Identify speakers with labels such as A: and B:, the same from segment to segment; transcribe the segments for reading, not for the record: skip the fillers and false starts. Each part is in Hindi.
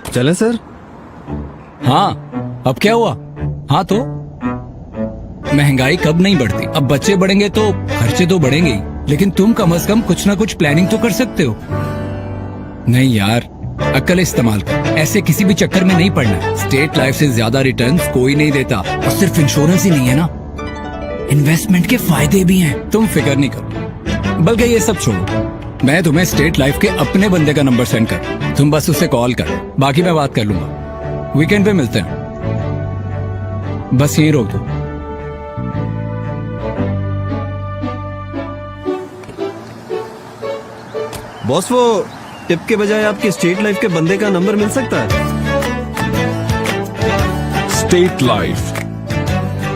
A: चले सर?
B: हाँ, अब क्या हुआ? हाँ तो महंगाई कब नहीं बढ़ती? अब बच्चे बढ़ेंगे तो खर्चे तो बढ़ेंगे ही, लेकिन तुम कम से कम कुछ ना कुछ प्लानिंग तो कर सकते हो। नहीं यार, अक्ल इस्तेमाल कर, ऐसे किसी भी चक्कर में नहीं पड़ना। स्टेट लाइफ से ज्यादा रिटर्न्स कोई नहीं देता, और सिर्फ इंश्योरेंस ही नहीं है ना, इन्वेस्टमेंट के फायदे भी हैं। तुम फिक्र नहीं करो, बल्कि ये सब छोड़ो, मैं तुम्हें स्टेट लाइफ के अपने बंदे का नंबर सेंड कर, तुम बस उससे कॉल कर, बाकी मैं बात कर लूंगा। वीकेंड पे मिलते हैं, बस यही रोक दो।
A: बॉस, वो टिप के बजाय आपके स्टेट लाइफ के बंदे का नंबर मिल सकता है?
C: स्टेट लाइफ,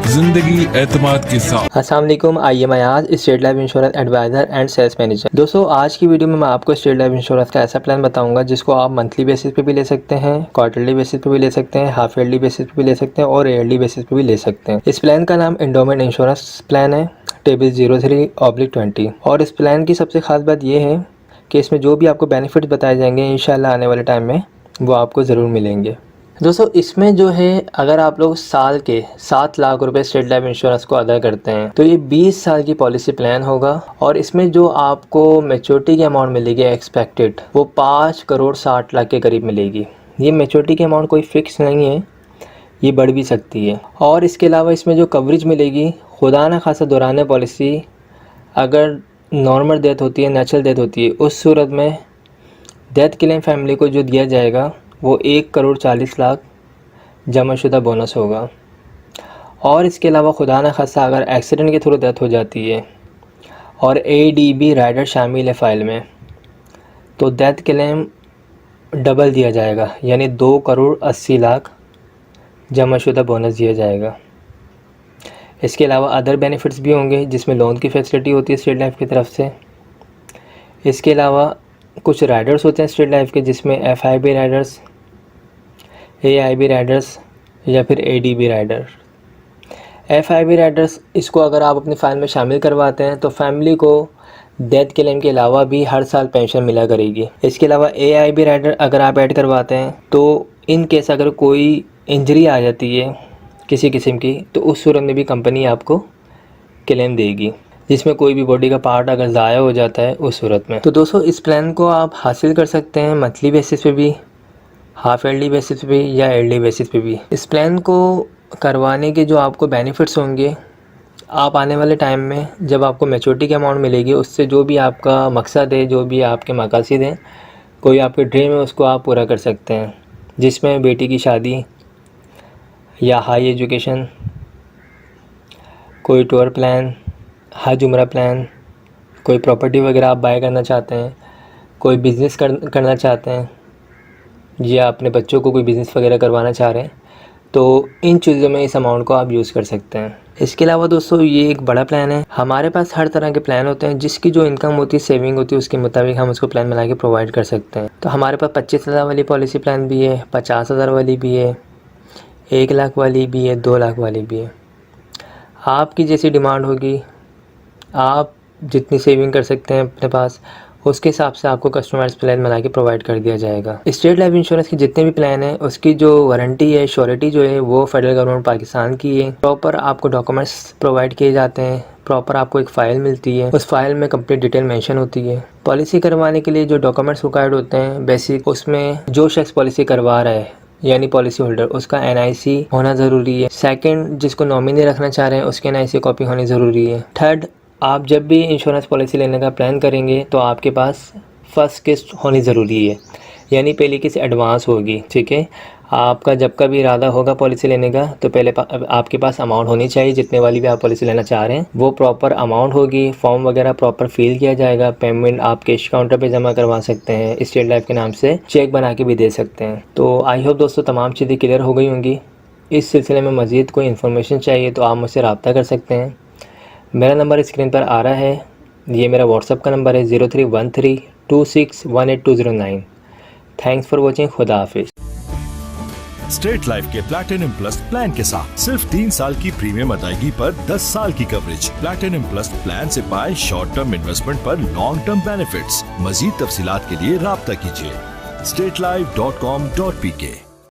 C: जिंदगी एतमाद के साथ।
D: अस्सलाम वालेकुम, I am Ayaz, state life insurance advisor and sales manager. दोस्तों, आज की वीडियो में मैं आपको स्टेट लाइफ इंश्योरेंस का ऐसा प्लान बताऊंगा जिसको आप मंथली बेसिस पे भी ले सकते हैं, क्वार्टरली बेसिस पे भी ले सकते हैं, हाफ ईयरली बेसिस पे भी ले सकते हैं और ईयरली बेसिस पे भी ले सकते हैं। इस प्लान का नाम एंडोमेंट इंश्योरेंस प्लान है, टेबल 03/20। और इस प्लान की सबसे खास बात यह है कि इसमें जो भी आपको बेनिफिट्स बताए जाएंगे इंशाल्लाह आने वाले टाइम में वो आपको ज़रूर मिलेंगे। दोस्तों, इसमें जो है अगर आप लोग साल के 7 लाख रुपए स्टेट लाइफ इंश्योरेंस को अदा करते हैं तो ये 20 साल की पॉलिसी प्लान होगा, और इसमें जो आपको मैच्योरिटी की अमाउंट मिलेगी एक्सपेक्टेड वो 5 करोड़ 60 लाख के करीब मिलेगी। ये मैच्योरिटी की अमाउंट कोई फिक्स नहीं है, ये बढ़ भी सकती है। और इसके अलावा इसमें जो कवरेज मिलेगी, खुदा न खासा दौरान पॉलिसी अगर नॉर्मल डेथ होती है, नेचुरल डेथ होती है, उस सूरत में डेथ क्लेम फैमिली को जो दिया जाएगा वो 1 करोड़ 40 लाख जमाशुदा बोनस होगा। और इसके अलावा खुदा न खासा अगर एक्सीडेंट के थ्रू डेथ हो जाती है और ADB राइडर शामिल है फाइल में, तो डेथ क्लेम डबल दिया जाएगा, यानी 2 करोड़ 80 लाख जमाशुदा बोनस दिया जाएगा। इसके अलावा अदर बेनिफिट्स भी होंगे जिसमें लोन की फैसिलिटी होती है स्टेट लाइफ की तरफ से। इसके अलावा कुछ राइडर्स होते हैं स्टेट लाइफ के जिसमें FIB राइडर्स, AIB राइडर्स या फिर ADB राइडर। FIB राइडर्स, इसको अगर आप अपनी फाइल में शामिल करवाते हैं तो फैमिली को डेथ क्लेम के अलावा भी हर साल पेंशन मिला करेगी। इसके अलावा AIB राइडर अगर आप ऐड करवाते हैं तो इन केस अगर कोई इंजरी आ जाती है किसी किस्म की तो उस सूरत में भी कंपनी आपको क्लेम देगी, जिसमें कोई भी बॉडी का पार्ट अगर ज़ाया हो जाता है उस सूरत में। तो दोस्तों, इस प्लान को आप हासिल कर सकते हैं मंथली बेसिस पे भी, हाफ ईयरली बेसिस पे भी या ईयरली बेसिस पे भी। इस प्लान को करवाने के जो आपको बेनिफिट्स होंगे, आप आने वाले टाइम में जब आपको मैच्योरिटी की अमाउंट मिलेगी उससे जो भी आपका मकसद है, जो भी आपके मकासद हैं, कोई आपके ड्रीम है, उसको आप पूरा कर सकते हैं। जिसमें बेटी की शादी या हाई एजुकेशन, कोई टूर प्लान, हज उम्रा प्लान, कोई प्रॉपर्टी वगैरह आप बाय करना चाहते हैं, कोई बिज़नेस करना चाहते हैं या अपने बच्चों को कोई बिज़नेस वगैरह करवाना चाह रहे हैं, तो इन चीज़ों में इस अमाउंट को आप यूज़ कर सकते हैं। इसके अलावा दोस्तों, ये एक बड़ा प्लान है। हमारे पास हर तरह के प्लान होते हैं, जिसकी जो इनकम होती है, सेविंग होती है, उसके मुताबिक हम उसको प्लान बना के प्रोवाइड कर सकते हैं। तो हमारे पास 25,000 वाली पॉलिसी प्लान भी है, 50,000 वाली भी है, 1 लाख वाली भी है, 2 लाख वाली भी है। आपकी जैसी डिमांड होगी, आप जितनी सेविंग कर सकते हैं अपने पास, उसके हिसाब से आपको कस्टमाइज्ड प्लान बना के प्रोवाइड कर दिया जाएगा। स्टेट लाइफ इंश्योरेंस के जितने भी प्लान हैं उसकी जो वारंटी है, श्योरिटी जो है, वो फेडरल गवर्नमेंट पाकिस्तान की है। प्रॉपर आपको डॉक्यूमेंट्स प्रोवाइड किए जाते हैं, प्रॉपर आपको एक फ़ाइल मिलती है, उस फाइल में कंप्लीट डिटेल मेंशन होती है। पॉलिसी करवाने के लिए जो डॉक्यूमेंट्स रिक्वायर्ड होते हैं बेसिक, उसमें जो शख्स पॉलिसी करवा रहा है यानी पॉलिसी होल्डर, उसका NIC होना ज़रूरी है। सेकंड, जिसको नॉमिनी रखना चाह रहे हैं उसके NIC कॉपी होनी ज़रूरी है। थर्ड, आप जब भी इंश्योरेंस पॉलिसी लेने का प्लान करेंगे तो आपके पास फर्स्ट किस्त होनी ज़रूरी है, यानी पहली किस्त एडवांस होगी। ठीक है, आपका जब का भी इरादा होगा पॉलिसी लेने का तो पहले आपके पास अमाउंट होनी चाहिए, जितने वाली भी आप पॉलिसी लेना चाह रहे हैं वो प्रॉपर अमाउंट होगी। फॉर्म वगैरह प्रॉपर फिल किया जाएगा, पेमेंट आप कैश काउंटर पे जमा करवा सकते हैं, स्टेट लाइफ के नाम से चेक बना के भी दे सकते हैं। तो आई होप दोस्तों तमाम चीज़ें क्लियर हो गई होंगी। इस सिलसिले में मज़ीद कोई इन्फॉर्मेशन चाहिए तो आप मुझसे रब्ता कर सकते हैं। मेरा नंबर स्क्रीन पर आ रहा है, ये मेरा व्हाट्सअप का नंबर है 031326182009। थैंक्स फॉर वॉचिंग, खुदा हाफिज़।
C: स्टेट लाइफ के प्लैटिनम प्लस प्लान के साथ सिर्फ 3 साल की प्रीमियम अदायगी पर 10 साल की कवरेज। प्लैटिनम प्लस प्लान से पाए शॉर्ट टर्म इन्वेस्टमेंट पर लॉन्ग टर्म बेनिफिट्स। मजीद तफसीलात के लिए राब्ता कीजिए StateLife.com.pk